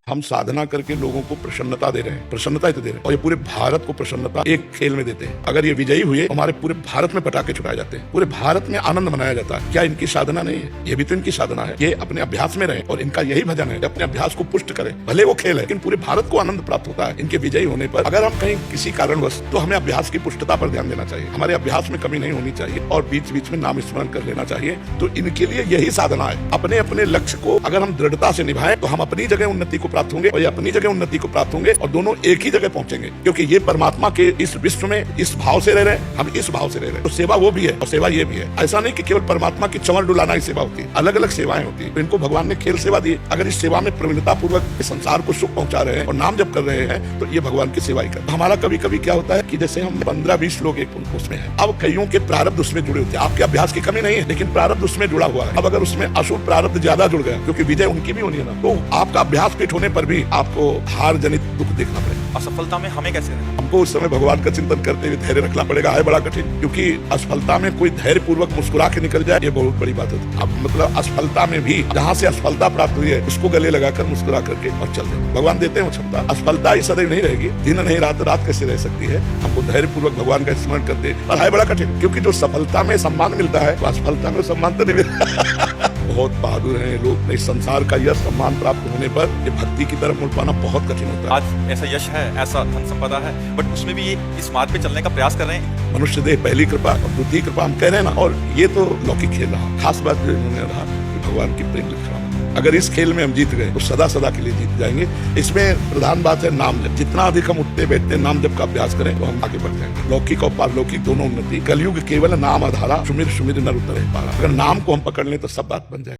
हम साधना करके लोगों को प्रसन्नता दे रहे हैं, प्रसन्नता ही तो दे रहे हैं, और ये पूरे भारत को प्रसन्नता एक खेल में देते हैं। अगर ये विजयी हुए, हमारे पूरे भारत में पटाखे छुड़ाए जाते हैं, पूरे भारत में आनंद मनाया जाता है। क्या इनकी साधना नहीं है? ये भी तो इनकी साधना है। ये अपने अभ्यास में रहे और इनका यही भजन है, अपने अभ्यास को पुष्ट करें। भले वो खेल है, लेकिन पूरे भारत को आनंद प्राप्त होता है इनके विजयी होने पर। अगर हम कहीं किसी कारणवश, तो हमें अभ्यास की पुष्टता पर ध्यान देना चाहिए, हमारे अभ्यास में कमी नहीं होनी चाहिए और बीच बीच में नाम स्मरण कर लेना चाहिए। तो इनके लिए यही साधना है। अपने अपने लक्ष्य को अगर हम दृढ़ता से निभाएं तो हम अपनी जगह उन्नति को प्राप्त होंगे और ये अपनी जगह उन्नति को प्राप्त होंगे और दोनों एक ही जगह पहुंचेंगे, क्योंकि ये परमात्मा के इस विश्व में इस भाव से रह रहे हैं, हम इस भाव से रह रहे हैं। तो सेवा वो भी है और सेवा ये भी है। ऐसा नहीं कि केवल परमात्मा की चंवर डुलाना ही सेवा होती है, अलग अलग सेवाएं होती है। तो इनको भगवान ने खेल सेवा दी। अगर इस सेवा में प्रवीणता पूर्वक संसार को सुख पहुंचा रहे हैं और नाम जप कर रहे हैं, तो ये भगवान की सेवा ही कर। हमारा कभी कभी क्या होता है कि जैसे हम 15-20 लोग एक उसमें है, अब कईयों के प्रारब्ध उसमें जुड़े होते हैं। आपके अभ्यास की कमी नहीं है, लेकिन प्रारब्ध उसमें जुड़ा हुआ है। अब अगर उसमें अशुभ प्रारब्ध ज्यादा जुड़ गया, क्योंकि विजय उनकी भी होनी है ना, तो आपका अभ्यास फिट होने पर भी आपको हार जनित दुख देखना पड़ेगा। असफलता में हमें कैसे रहना? हमको उस समय भगवान का चिंतन करते हुए धैर्य रखना पड़ेगा। है बड़ा कठिन, क्योंकि असफलता में कोई धैर्य पूर्वक मुस्कुरा के निकल जाए, ये बहुत बड़ी बात है। अब मतलब असफलता में भी जहाँ से असफलता प्राप्त हुई है, उसको गले लगाकर मुस्कुरा करके और चल दे। भगवान देते हैं क्षमता। असफलता ही सदैव नहीं रहेगी, दिन नहीं रात, रात कैसे रह सकती है। हमको धैर्य पूर्वक भगवान का स्मरण करते, और है बड़ा कठिन, क्योंकि जो सफलता में सम्मान मिलता है, तो असफलता में सम्मान तो नहीं मिलता। बहुत बहादुर हैं लोग। इस संसार का यश सम्मान प्राप्त होने पर ये भक्ति की तरफ मुड़ पाना बहुत कठिन होता है। आज ऐसा यश है, ऐसा धन संपदा है, बट उसमें भी ये इस मार्ग पे चलने का प्रयास कर रहे हैं। मनुष्य देह पहली कृपा और बुद्धि कृपा हम कह रहे हैं ना, और ये तो लौकिक खेल रहा। खास बात जो इन्होंने रहा कि भगवान की प्रेम लिखा। अगर इस खेल में हम जीत गए तो सदा सदा के लिए जीत जाएंगे। इसमें प्रधान बात है नाम जप। जितना अधिक हम उठते बैठते नाम जप का अभ्यास करें, तो हम आगे बढ़ जाएंगे। लौकिक और पारलौकिक दोनों उन्नति। कलयुग केवल नाम आधारा, सुमिर सुमिर नर उतरे पारा। अगर नाम को हम पकड़ लें तो सब बात बन जाए।